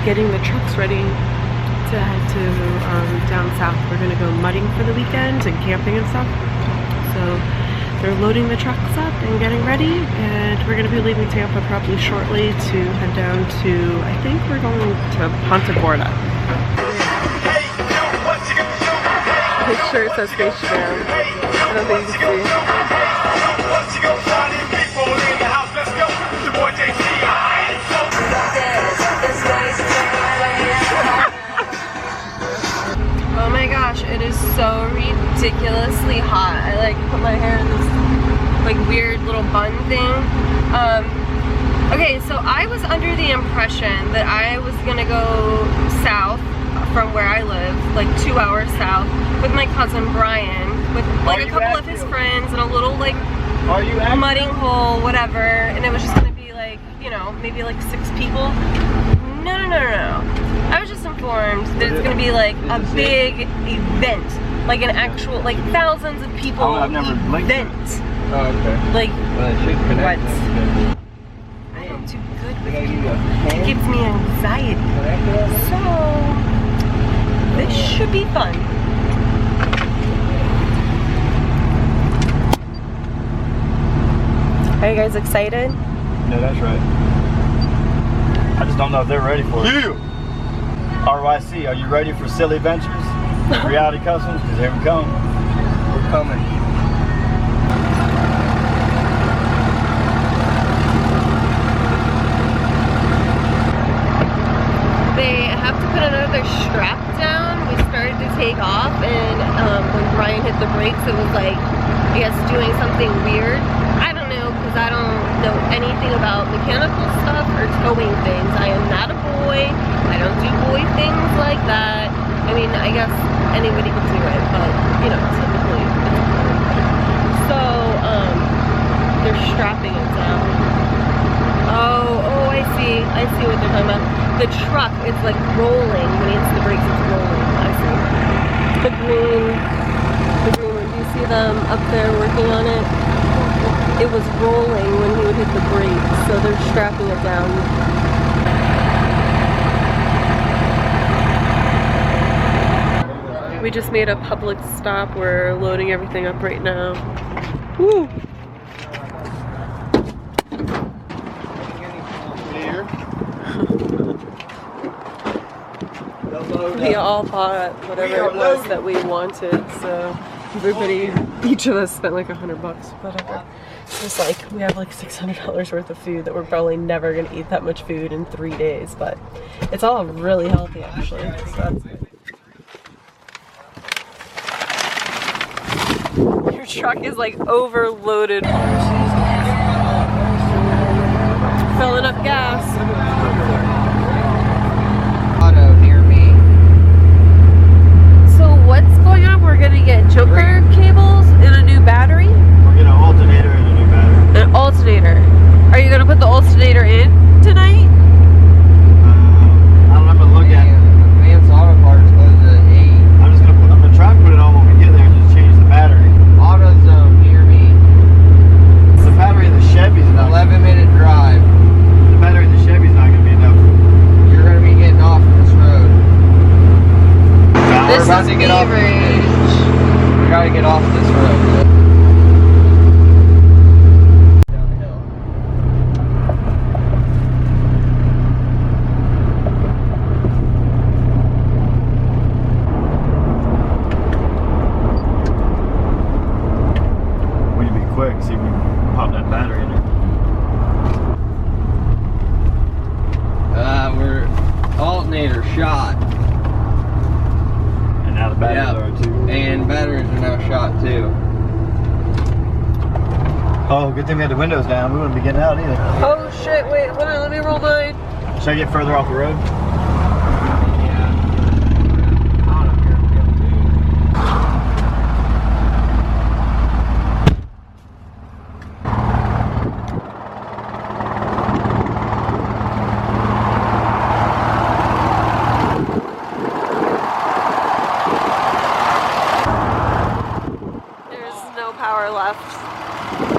getting the trucks ready to head to down south. We're gonna go mudding for the weekend and camping and stuff. So they're loading the trucks up and getting ready, and we're gonna be leaving Tampa probably shortly to head down to, I think we're going to Punta, Gorda. His shirt says Space Jam. I don't think you can see. Oh my gosh, it is so ridiculously hot. I like put my hair in this like weird little bun thing. Okay, so I was under the impression that I was gonna go south from where I live, like 2 hours south, with my cousin Brian, with like a couple of his friends and a little like mudding hole, whatever, and it was just gonna be like, you know, maybe like 6 people. No. I was just informed that it's gonna be like a big event, like an actual, like thousands of people event. Oh, okay. Like, what? Okay. I am too good with people. It gives me anxiety. So, this should be fun. Are you guys excited? No, that's right. I just don't know if they're ready for it. You! RYC, are you ready for silly ventures? Reality customs? Because here we come. We're coming. They have to put another strap down. We started to take off, and when Brian hit the brakes, it was like, I guess, doing something weird. I don't know, because I don't know anything about mechanical stuff or towing things. I am not a boy. I don't do boy things like that. I mean, I guess anybody can do it, but, you know, typically it's hard. So, they're strapping it down. Oh, I see what they're talking about. The truck is like rolling. When he hits the brakes, it's rolling. I see. The green one. Do you see them up there working on it? It was rolling when he would hit the brakes, so they're strapping it down. We just made a public stop. We're loading everything up right now. Woo! We all bought whatever it was that we wanted, so everybody, each of us spent like $100, whatever. It's like, we have like $600 worth of food that we're probably never gonna eat that much food in 3 days, but it's all really healthy actually, so that's good. Your truck is like overloaded. Filling up gas. What's going on? We're gonna get jumper cables and a new battery? We're getting an alternator and a new battery. An alternator. Are you gonna put the alternator in tonight? I don't know, but look at it. Advanced auto parts closes at 8. I'm gonna try and put it on when we get there and just change the battery. AutoZone near me. The battery of the Chevy's an 11-minute drive. The battery of the Chevy's not gonna be enough. You're gonna be getting off this road. This is range. We gotta get off this road. We need to be quick, see if we can pop that battery in there. We're alternator shot. Now the batteries are too. And batteries are now shot too. Oh, good thing we had the windows down. We wouldn't be getting out either. Oh shit, wait, hold on, let me roll mine. Should I get further off the road?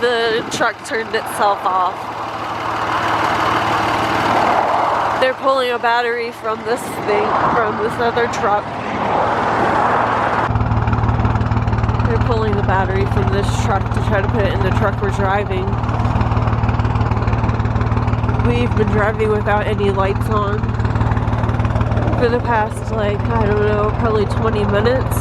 The truck turned itself off. They're pulling a battery from this thing, from this other truck. They're pulling the battery from this truck to try to put it in the truck we're driving. We've been driving without any lights on for the past, like, I don't know, probably 20 minutes.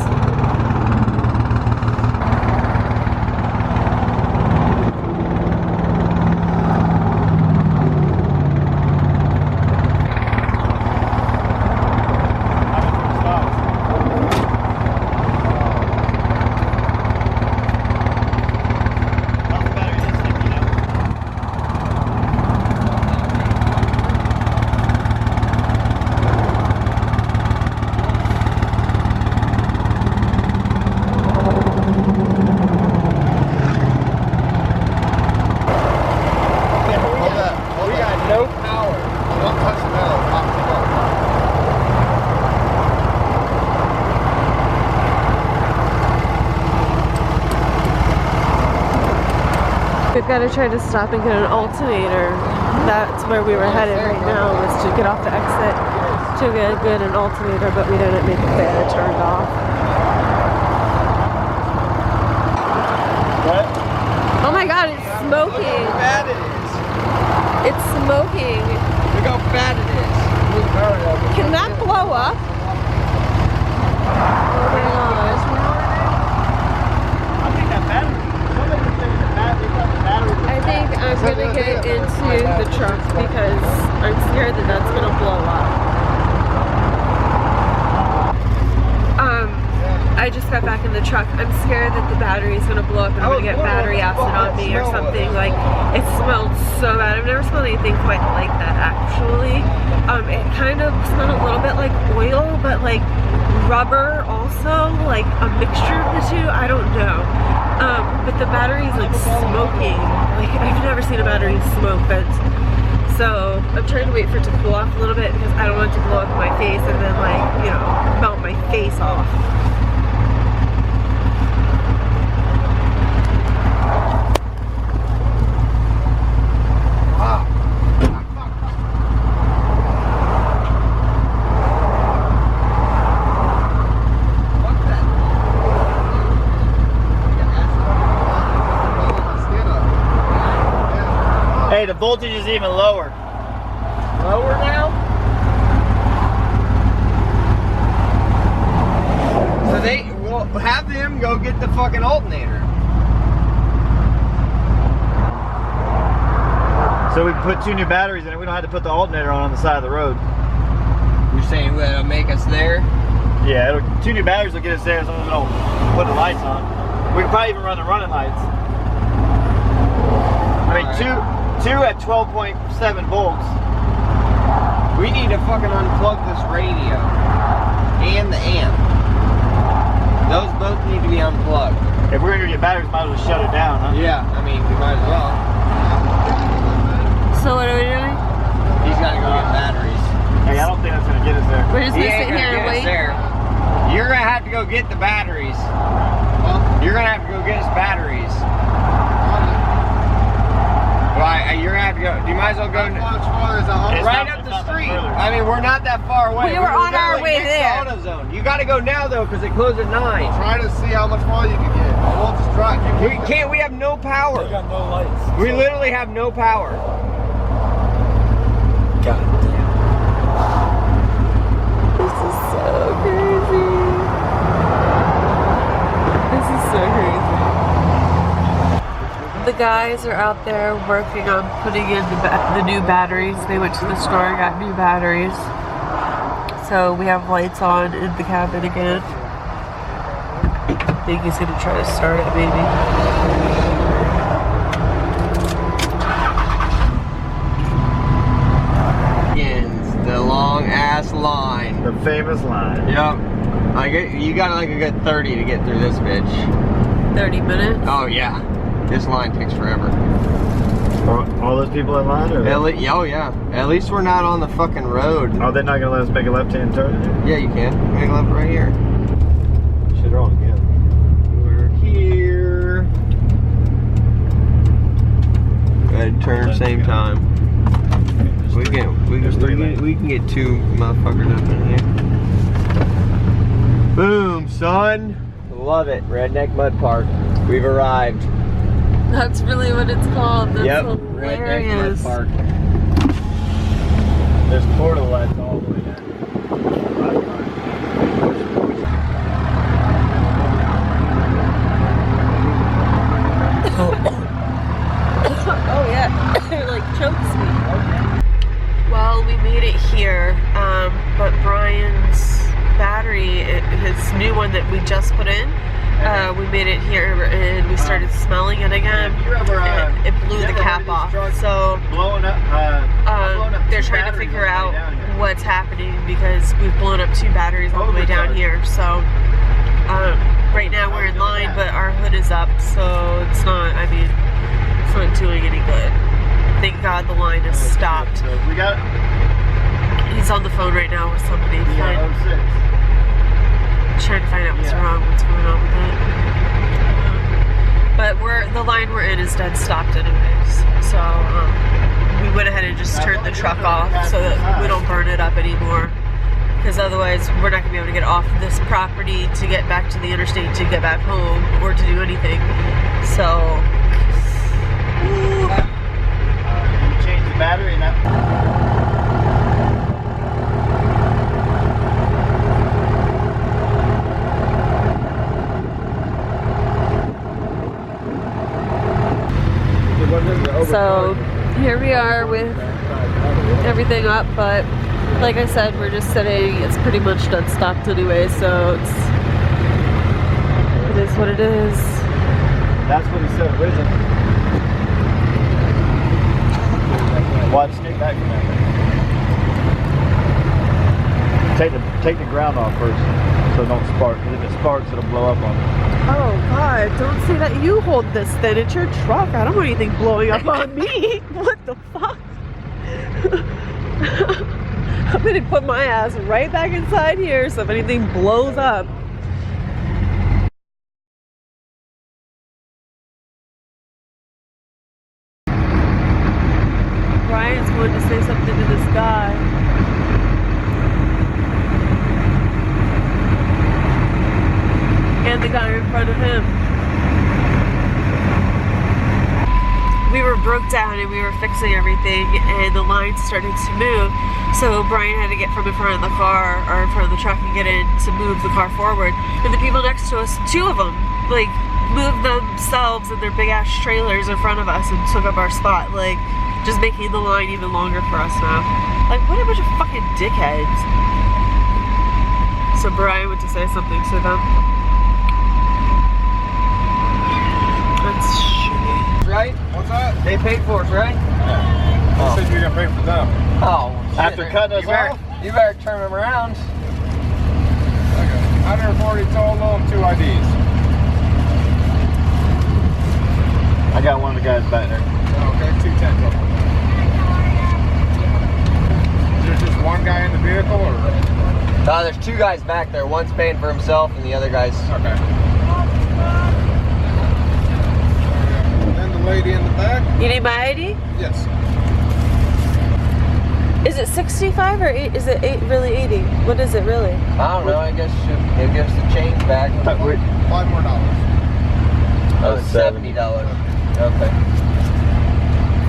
We've got to try to stop and get an alternator. That's where we were headed right now, was to get off the exit to get an alternator, but we didn't make it there. It turned off. What? Oh my god, it's smoking. Look how bad it is. It's smoking. Look how bad it is. Can that blow up? Oh my gosh. I think that battery. Somebody was saying the battery. I think I'm gonna get into the truck because I'm scared that that's gonna blow up. I just got back in the truck. I'm scared that the battery is gonna blow up and I'm gonna get battery acid on me or something. Like, it smelled so bad. I've never smelled anything quite like that, actually. It kind of smelled a little bit like oil, but like rubber also, like a mixture of the two. I don't know. But the battery's like smoking. Like, I've never seen a battery smoke, but so I'm trying to wait for it to cool off a little bit because I don't want it to blow up in my face and then, like, you know, melt my face off. Hey, the voltage is even lower. Lower now? So we'll have them go get the fucking alternator. So we can put 2 new batteries in it. We don't have to put the alternator on the side of the road. You're saying that'll make us there? Yeah, 2 new batteries will get us there as long as we don't put the lights on. We can probably even run the running lights. I mean, two at 12.7 volts. We need to fucking unplug this radio and the amp. Those both need to be unplugged. If we're gonna get batteries, might as well shut it down, huh? Yeah, I mean, we might as well. So what are we doing? He's gotta go get batteries. Hey, I don't think that's gonna get us there. We're just gonna sit here and wait? You're gonna have to go get the batteries. You're gonna have to go get us batteries. Well, you're gonna have to go. You might as well go. It's right up the street. I mean, we're not that far away. We were on our way there. AutoZone. You got to go now though, because it closed at 9. Try to see how much more you can get. I won't distract you. We can't. We have no power. We got no lights. We literally have no power. God damn. This is so crazy. This is so crazy. The guys are out there working on putting in the new batteries. They went to the store and got new batteries. So we have lights on in the cabin again. I think he's gonna try to start it, maybe. The long ass line. The famous line. Yep. You got like a good 30 to get through this bitch. 30 minutes? Oh yeah. This line takes forever. All those people in line? Or Oh yeah. At least we're not on the fucking road. Oh, they're not gonna let us make a left-hand turn? Yeah, you can. Make a left right here. Shit, wrong again. We're here. Go ahead, turn same time. We can get 2 motherfuckers up in here. Boom, son. Love it. Redneck Mud Park. We've arrived. That's really what it's called. That's yep. hilarious. Redneck Mud Park. There's portalettes all the way down. Oh yeah, it like chokes me. Well, we made it here, but Brian's battery, his new one that we just put in, we made it here and we started smelling it again. And it blew the cap off. So they're trying to figure out what's happening because we've blown up 2 batteries all the way down here. So right now we're in line, but our hood is up, so it's not. I mean, it's not doing any good. Thank God the line is stopped. So we got. He's on the phone right now with somebody. Trying to find out what's wrong, what's going on with it. But the line we're in is dead stopped anyways. So we went ahead and just turned the truck off so that we don't burn it up anymore. Because otherwise we're not going to be able to get off this property to get back to the interstate to get back home or to do anything. So you change the battery and that. So here we are with everything up, but like I said, we're just sitting. It's pretty much dead stopped anyway, so it is what it is. That's what he said originally. Watch, stay back from that. Take the ground off first, so it don't spark. Because if it sparks, it'll blow up on it. Oh God, don't say that. You hold this then. It's your truck. I don't want anything blowing up on me. What the fuck? I'm gonna put my ass right back inside here so if anything blows up. Brian's going to say something to this guy. And the guy in front of him. We were broke down and we were fixing everything and the line started to move. So Brian had to get from in front of the car or in front of the truck and get in to move the car forward. And the people next to us, 2 of them, like moved themselves in their big ass trailers in front of us and took up our spot. Like just making the line even longer for us now. Like what a bunch of fucking dickheads. So Brian went to say something to them. That's shitty. Right? What's that? They paid for us, right? Yeah. Oh. You said you were gonna pay for them. Oh, shit. After cutting us off? You better turn them around. Okay. 140 total, 2 IDs. I got one of the guys back there. Okay, 210 total. Is there just one guy in the vehicle, or? There's 2 guys back there. One's paying for himself, and the other guy's. Okay. And the lady in the back? You need my ID? Yes. Is it 65 or is it really 80? What is it really? I don't know. I guess he'll give us the change back. $5 more. Oh, it's $70. Okay.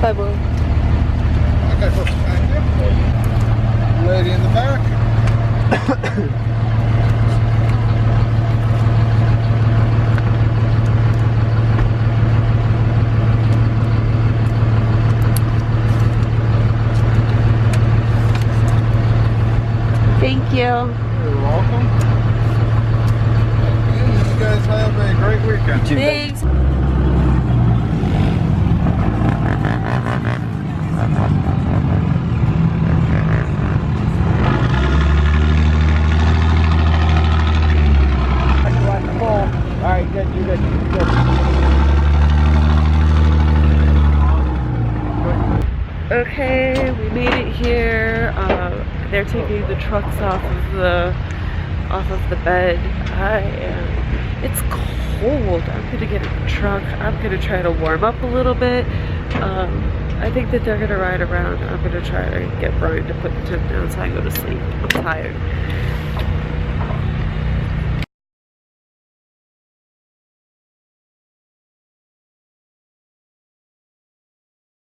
5 more. Okay, perfect. Thank you. Lady in the back. Thank you. You're welcome. You guys have a great weekend. Thanks. Alright, good, you're good, good. Okay, we made it here. They're taking the trucks off of the bed. It's cold. I'm gonna get in the truck. I'm gonna try to warm up a little bit. I think that they're gonna ride around. I'm gonna try to get Brian to put the tent down so I can go to sleep. I'm tired.